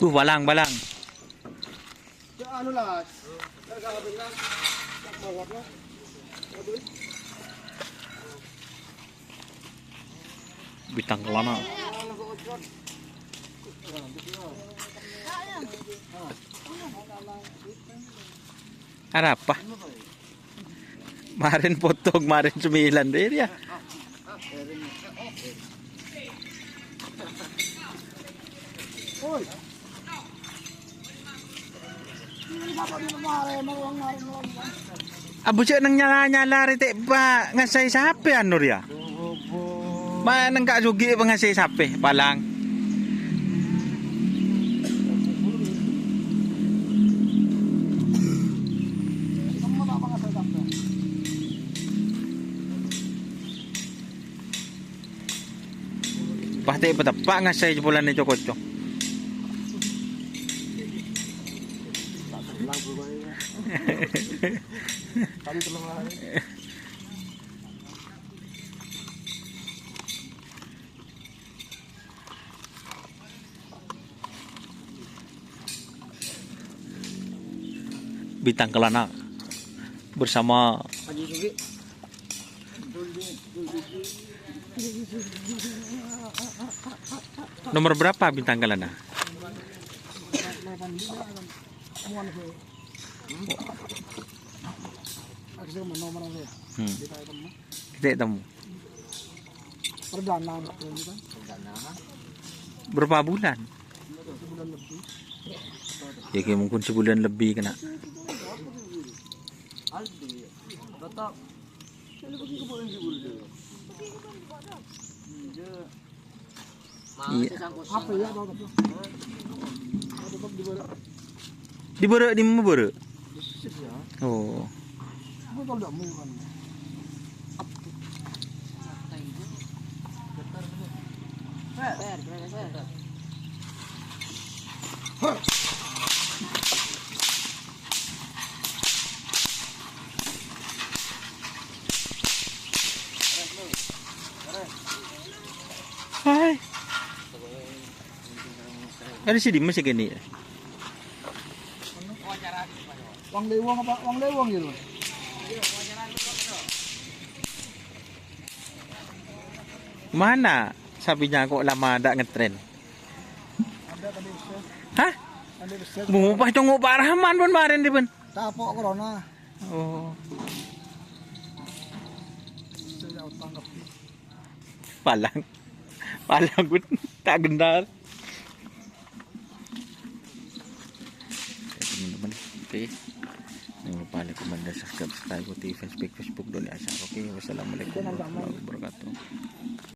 Balang, balang. Ano lahat? Nagkakabin lang. Mawag na. Bitang kelana. Harap pa. Marin potog, marin sumilan din ya. Hoy. Abo siya nang nyala-nyala rite ba ngasay sapi ano riya? Ba nang kasugi ba ngasay sapi palang. Pati patapa ngasay bulan ni Chokotcho. Kali tulong lah. Bitang kelana bersama Haji Sugi. nomor berapa bintang kelana? Kita temu. Perdana. Berapa bulan? Sebulan lebih. Ya kayak mungkin sebulan lebih kena. Aldi. Tetap. Saya pergi ke bulan jebul dia. Iya. Apa ya tahu tu? Tetap di bawah. Di bere di mana bere? Ya. Oh. Aku tahu tak mau kan. Hai. Ada sih di masih gini. Wang lewang apa? Wang lewang gitu. Mana sapinya kok lama ada ngetren? Ada tadi besar. Hah? Ada besar. Mengubah congok Pak Rahman pun kemarin di pun. Tapok corona. Oh. Saya tangkap. Palang. Palang pun tak gendar. Teman-teman, oke. Jangan lupa like, comment, dan subscribe. Ikuti Facebook dan Asar. Oke, wassalamualaikum warahmatullahi wabarakatuh.